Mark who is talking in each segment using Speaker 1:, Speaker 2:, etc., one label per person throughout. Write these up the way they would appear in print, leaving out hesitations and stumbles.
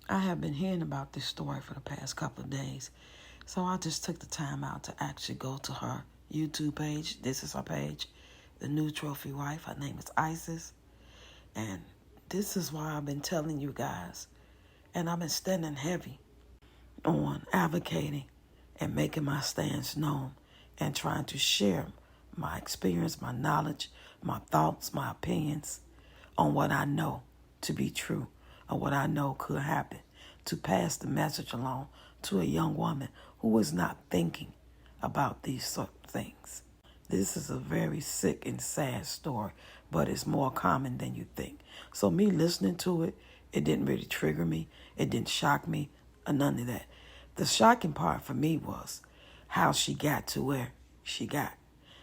Speaker 1: I have been hearing about this story for the past couple of days, so I just took the time out to actually go to her YouTube page. This is her page, The New Trophy Wife. Her name is Isis, and this is why I've been telling you guys, and I've been standing heavy on advocating and making my stance known and trying to share my experience, my knowledge, my thoughts, my opinions on what I know to be true or what I know could happen, to pass the message along to a young woman who is not thinking about these sort of things. This is a very sick and sad story, but it's more common than you think. So me listening to it, it didn't really trigger me. It didn't shock me or none of that. The shocking part for me was how she got to where she got,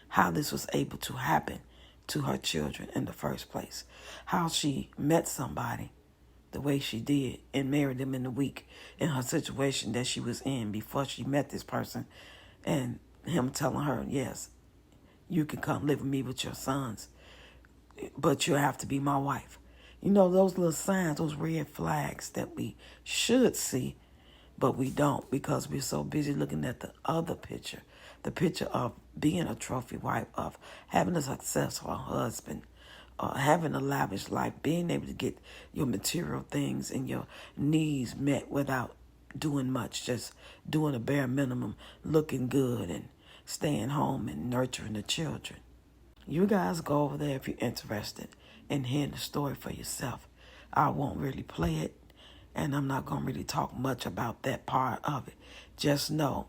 Speaker 1: how this was able to happen to her children in the first place, how she met somebody the way she did and married them in a week in her situation that she was in before she met this person, and him telling her, yes, you can come live with me with your sons, but you have to be my wife. You know, those little signs, those red flags that we should see, but we don't because we're so busy looking at the other picture, the picture of being a trophy wife, of having a successful husband, having a lavish life, being able to get your material things and your needs met without doing much, just doing a bare minimum, looking good and staying home and nurturing the children. You guys go over there if you're interested in hearing the story for yourself. I won't really play it, and I'm not going to really talk much about that part of it. Just know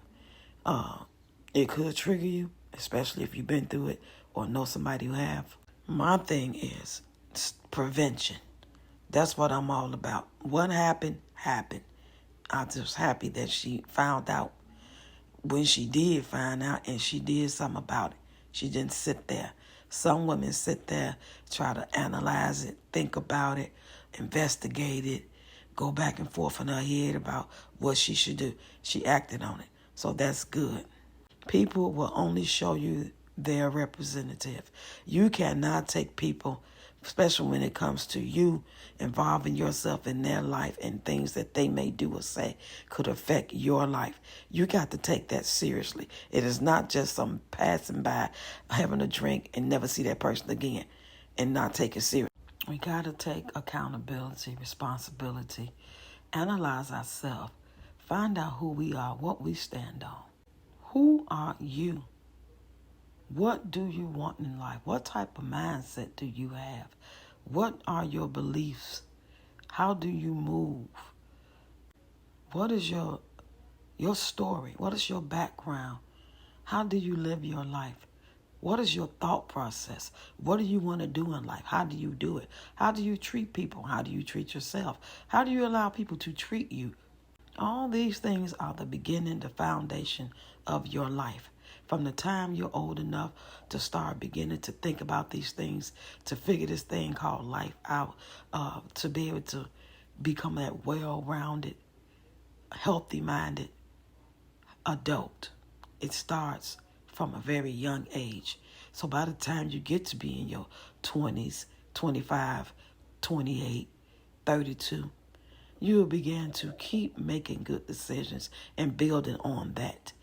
Speaker 1: it could trigger you, especially if you've been through it or know somebody who have. My thing is prevention. That's what I'm all about. What happened, happened. I'm just happy that she found out when she did find out and she did something about it. She didn't sit there. Some women sit there, try to analyze it, think about it, investigate it, go back and forth in her head about what she should do. She acted on it. So that's good. People will only show you their representative. You cannot take people, especially when it comes to you involving yourself in their life and things that they may do or say could affect your life. You got to take that seriously. It is not just some passing by, having a drink and never see that person again and not take it serious. We got to take accountability, responsibility, analyze ourselves, find out who we are, what we stand on. Who are you? What do you want in life? What type of mindset do you have? What are your beliefs? How do you move? What is your story? What is your background? How do you live your life? What is your thought process? What do you want to do in life? How do you do it? How do you treat people? How do you treat yourself? How do you allow people to treat you? All these things are the beginning, the foundation of your life. From the time you're old enough to start beginning to think about these things, to figure this thing called life out, to be able to become that well-rounded, healthy-minded adult. It starts from a very young age. So by the time you get to be in your 20s, 25, 28, 32, you will begin to keep making good decisions and building on that.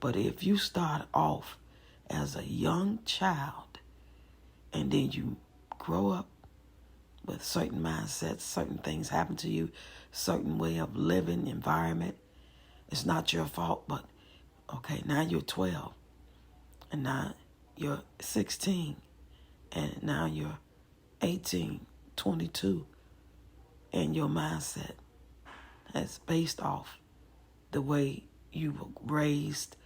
Speaker 1: But if you start off as a young child and then you grow up with certain mindsets, certain things happen to you, certain way of living, environment, it's not your fault, but okay, now you're 12 and now you're 16 and now you're 18, 22, and your mindset is based off the way you were raised.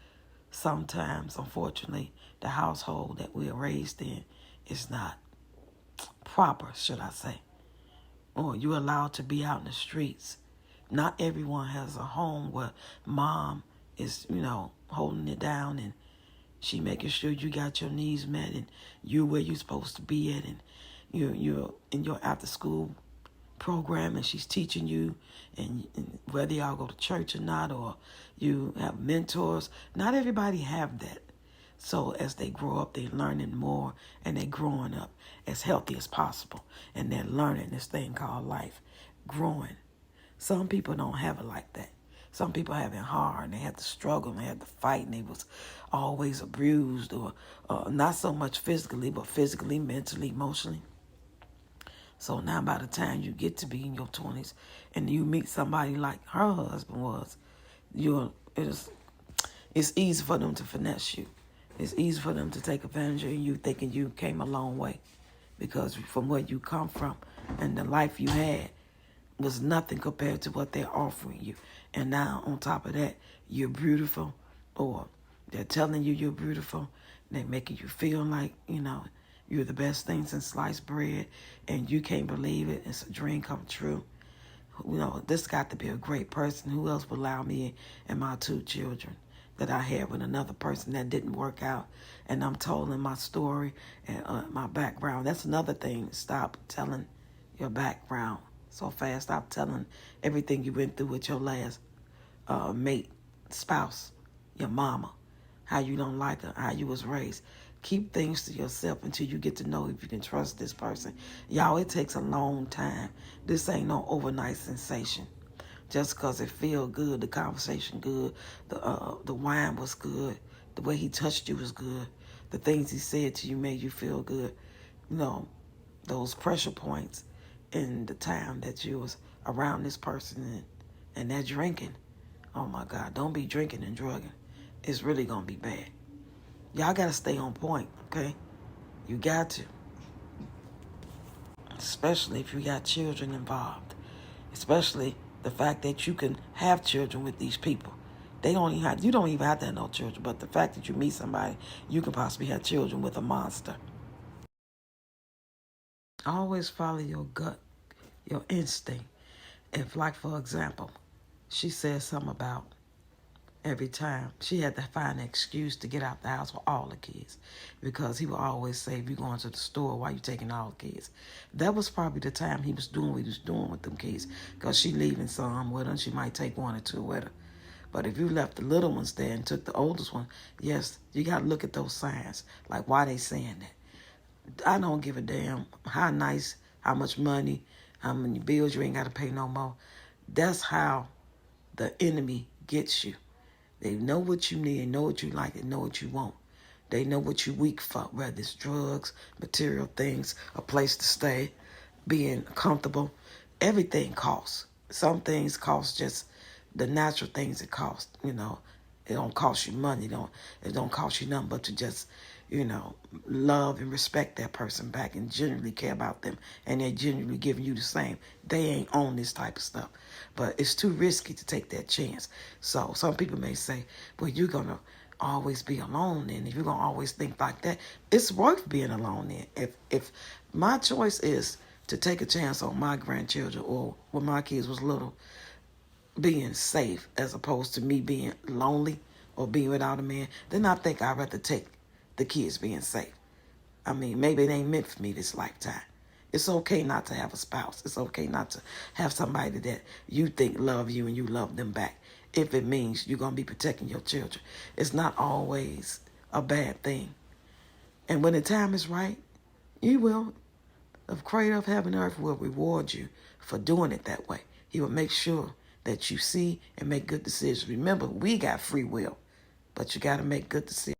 Speaker 1: Sometimes, unfortunately, the household that we are raised in is not proper, should I say. Or you're allowed to be out in the streets. Not everyone has a home where mom is, holding it down and she making sure you got your needs met and you're where you're supposed to be at, and you're in your after school program and she's teaching you, and whether y'all go to church or not, or you have mentors. Not everybody have that. So as they grow up, they're learning more and they're growing up as healthy as possible, and they're learning this thing called life, growing Some people don't have it like that. Some people have it hard, and they had to struggle, and they had to fight, and they was always abused, or not so much physically, but physically, mentally, emotionally. So now by the time you get to be in your 20s and you meet somebody like her husband was, it's easy for them to finesse you. It's easy for them to take advantage of you thinking you came a long way, because from where you come from and the life you had was nothing compared to what they're offering you. And now on top of that, you're beautiful, or they're telling you you're beautiful. They're making you feel like, you're the best thing since sliced bread, and you can't believe it. It's a dream come true. This got to be a great person. Who else would allow me and my 2 children that I had with another person that didn't work out? And I'm telling my story and my background. That's another thing. Stop telling your background so fast. Stop telling everything you went through with your last mate, spouse, your mama, how you don't like her, how you was raised. Keep things to yourself until you get to know if you can trust this person. Y'all, it takes a long time. This ain't no overnight sensation. Just because it feel good, the conversation good, the wine was good, the way he touched you was good, the things he said to you made you feel good. Those pressure points in the time that you was around this person and that drinking. Oh my God, don't be drinking and drugging. It's really going to be bad. Y'all got to stay on point, okay? You got to. Especially if you got children involved. Especially the fact that you can have children with these people. You don't even have to have no children, but the fact that you meet somebody, you can possibly have children with a monster. Always follow your gut, your instinct. If, like, for example, she says something about every time she had to find an excuse to get out the house with all the kids, because he would always say, if you're going to the store, why you taking all the kids? That was probably the time he was doing what he was doing with them kids, because she leaving some with her, and she might take 1 or 2 with her. But if you left the little ones there and took the oldest one, yes, you got to look at those signs. Like, why they saying that? I don't give a damn how nice, how much money, how many bills you ain't got to pay no more. That's how the enemy gets you. They know what you need, they know what you like, they know what you want. They know what you're weak for, whether it's drugs, material things, a place to stay, being comfortable. Everything costs. Some things cost just the natural things it costs. It don't cost you money. It don't cost you nothing but to just, love and respect that person back and genuinely care about them. And they're genuinely giving you the same. They ain't on this type of stuff. But it's too risky to take that chance. So some people may say, well, you're going to always be alone then. If you're going to always think like that, it's worth being alone then. If my choice is to take a chance on my grandchildren, or when my kids was little, being safe as opposed to me being lonely or being without a man, then I think I'd rather take the kids being safe. I mean, maybe it ain't meant for me this lifetime. It's okay not to have a spouse. It's okay not to have somebody that you think love you and you love them back, if it means you're going to be protecting your children. It's not always a bad thing. And when the time is right, you will. The Creator of heaven and earth will reward you for doing it that way. He will make sure that you see and make good decisions. Remember, we got free will, but you got to make good decisions.